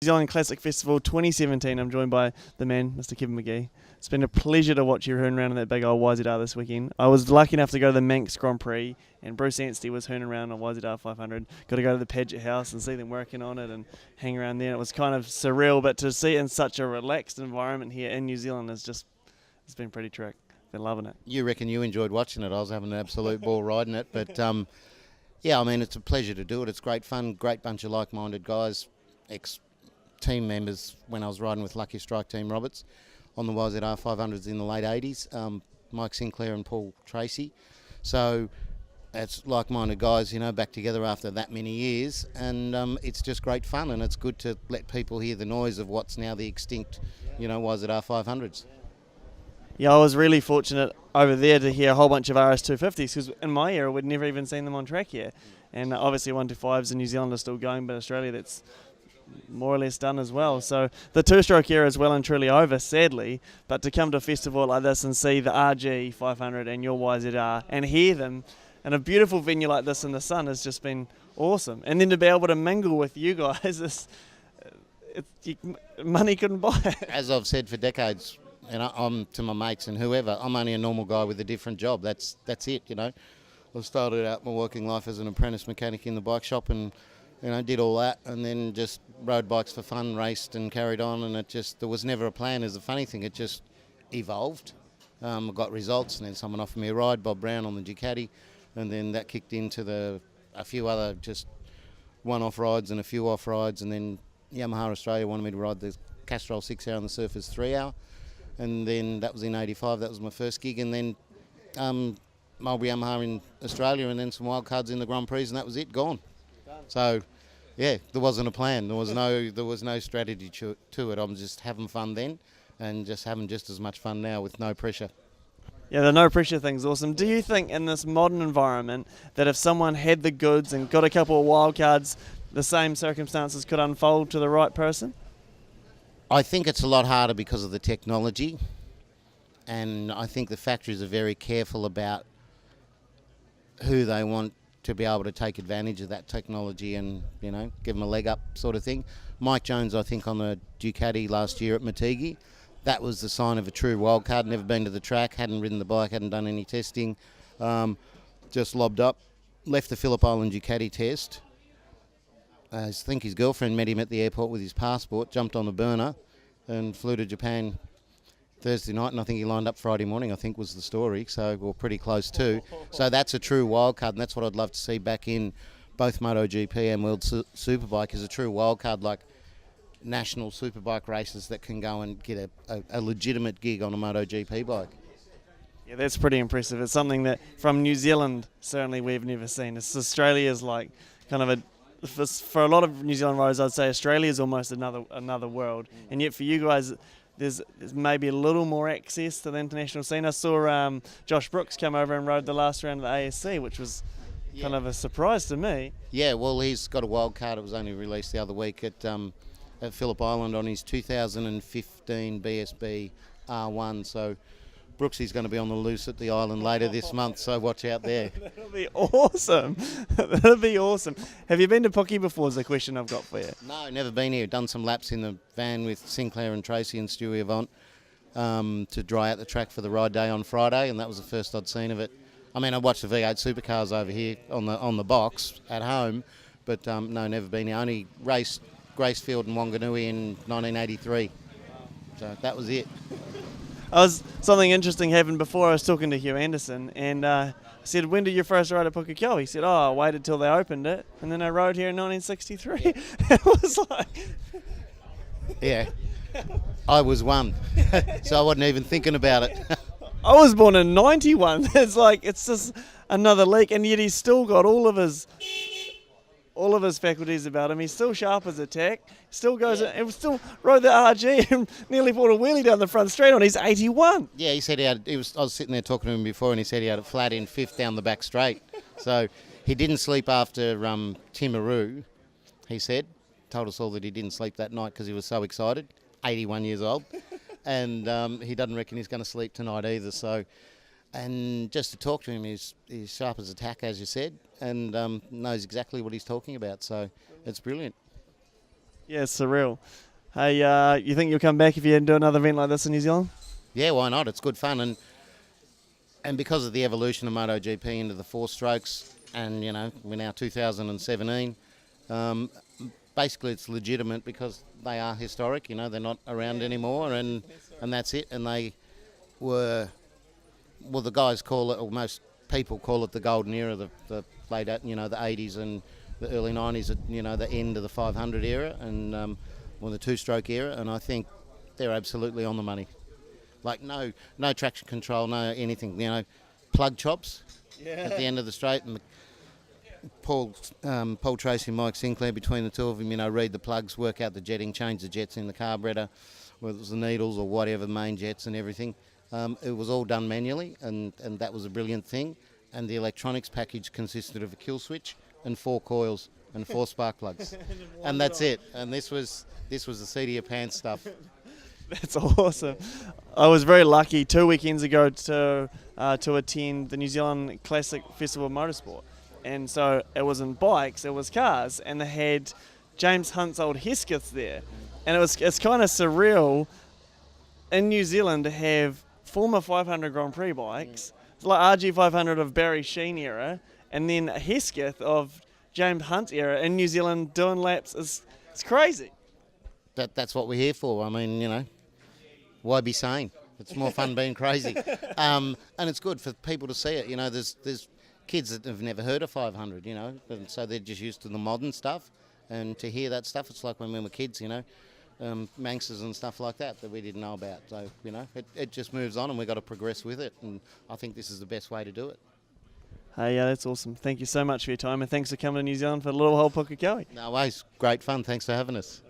Zealand Classic Festival 2017. I'm joined by the man, Mr. Kevin Magee. It's been a pleasure to watch you hoon around in that big old YZR this weekend. I was lucky enough to go to the Manx Grand Prix, and Bruce Anstey was hooning around on YZR 500. Got to go to the Paget house and see them working on it and hang around there. It was kind of surreal, but to see it in such a relaxed environment here in New Zealand is just, it's been pretty trick. Been loving it. You reckon you enjoyed watching it? I was having an absolute ball riding it, but yeah, I mean, it's a pleasure to do it. It's great fun, great bunch of like-minded guys, ex-team members when I was riding with Lucky Strike Team Roberts on the YZR 500s in the late 80s, Mike Sinclair and Paul Tracy. So it's like-minded guys, you know, back together after that many years, and it's just great fun, and it's good to let people hear the noise of what's now the extinct, you know, YZR 500s. Yeah, I was really fortunate over there to hear a whole bunch of RS250s, because in my era we'd never even seen them on track here. And obviously 125s in New Zealand are still going, but Australia that's more or less done as well. So the two-stroke era is well and truly over, sadly, but to come to a festival like this and see the RG 500 and your YZR and hear them in a beautiful venue like this in the sun has just been awesome. And then to be able to mingle with you guys, money couldn't buy it. As I've said for decades, and I'm to my mates and whoever, I'm only a normal guy with a different job. That's it, you know. I started out my working life as an apprentice mechanic in the bike shop, and you know, did all that, and then just rode bikes for fun, raced and carried on, and there was never a plan. Is the funny thing, it just evolved. I got results, and then someone offered me a ride, Bob Brown on the Ducati, and then that kicked into a few other just one-off rides and a few off rides, and then Yamaha Australia wanted me to ride the Castrol 6-hour and the Surface 3-hour. And then that was in 85, that was my first gig, and then Mulberry Yamaha in Australia, and then some wild cards in the Grand Prix, and that was it, gone. So, yeah, there wasn't a plan. There was no strategy to it. I'm just having fun then, and just having just as much fun now with no pressure. Yeah, the no pressure thing's awesome. Do you think in this modern environment that if someone had the goods and got a couple of wild cards, the same circumstances could unfold to the right person? I think it's a lot harder because of the technology, and I think the factories are very careful about who they want to be able to take advantage of that technology and, you know, give them a leg up sort of thing. Mike Jones, I think, on the Ducati last year at Magee, that was the sign of a true wildcard. Never been to the track, hadn't ridden the bike, hadn't done any testing, just lobbed up, left the Phillip Island Ducati test. I think his girlfriend met him at the airport with his passport, jumped on the burner and flew to Japan Thursday night, and I think he lined up Friday morning, I think was the story, so we're pretty close too. So that's a true wild card, and that's what I'd love to see back in both MotoGP and World Superbike, is a true wild card, like national superbike races that can go and get a legitimate gig on a MotoGP bike. Yeah, that's pretty impressive. It's something that from New Zealand certainly we've never seen. It's Australia's like kind of for a lot of New Zealand riders, I'd say Australia is almost another world, and yet for you guys, there's maybe a little more access to the international scene. I saw Josh Brooks come over and rode the last round of the ASC, which was kind of a surprise to me. Yeah, well, he's got a wild card. It was only released the other week at Phillip Island on his 2015 BSB R1. So Brooksy's going to be on the loose at the island later this month, so watch out there. That'll be awesome. That'll be awesome. Have you been to Pookie before is the question I've got for you. No, never been here. Done some laps in the van with Sinclair and Tracy and Stewie Avant to dry out the track for the ride day on Friday, and that was the first I'd seen of it. I mean, I watched the V8 supercars over here on the box at home, but no, never been here. Only raced Gracefield and Wanganui in 1983. So that was it. Something interesting happened before. I was talking to Hugh Anderson, and I said, when did you first ride at Pukekohe? He said, I waited till they opened it, and then I rode here in 1963. It was like... Yeah, I was one, so I wasn't even thinking about it. I was born in 91. It's just another leak, and yet he's still got all of his faculties about him. He's still sharp as a tack. Still goes and still rode the RG and nearly brought a wheelie down the front straight on. He's 81. Yeah, he said I was sitting there talking to him before, and he said he had it flat in fifth down the back straight. So he didn't sleep after Timaru. He told us all that he didn't sleep that night because he was so excited. 81 years old, and he doesn't reckon he's going to sleep tonight either. So. And just to talk to him, he's sharp as a tack, as you said, and knows exactly what he's talking about. So it's brilliant. Yeah, it's surreal. Hey, you think you'll come back if you do another event like this in New Zealand? Yeah, why not? It's good fun, and because of the evolution of MotoGP into the four strokes, and we're now 2017. Basically, it's legitimate because they are historic. They're not around anymore, and that's it. And they were, well, the guys call it, or most people call it, the golden era, the late, the 80s and the early 90s, the end of the 500 era, and the two-stroke era. And I think they're absolutely on the money. Like no traction control, no anything. Plug chops at the end of the straight, and Paul Tracy and Mike Sinclair, between the two of them, read the plugs, work out the jetting, change the jets in the carburettor, whether it was the needles or whatever, main jets and everything. It was all done manually, and that was a brilliant thing. And the electronics package consisted of a kill switch and 4 coils and 4 spark plugs, and that's it. And this was the seat of your pants stuff. That's awesome. I was very lucky 2 weekends ago to attend the New Zealand Classic Festival of Motorsport. And so it wasn't bikes, it was cars. And they had James Hunt's old Heskeths there. And it's kind of surreal in New Zealand to have former 500 Grand Prix bikes. It's like RG500 of Barry Sheen era, and then a Hesketh of James Hunt era in New Zealand doing laps. It's crazy. That's what we're here for. I mean, why be sane? It's more fun being crazy. And it's good for people to see it. There's kids that have never heard of 500, and so they're just used to the modern stuff. And to hear that stuff, it's like when we were kids, Manxes and stuff like that we didn't know about. So, it just moves on, and we've got to progress with it. And I think this is the best way to do it. Hey, yeah, that's awesome. Thank you so much for your time, and thanks for coming to New Zealand for the Little Hole Pukekohe. No worries. Great fun. Thanks for having us.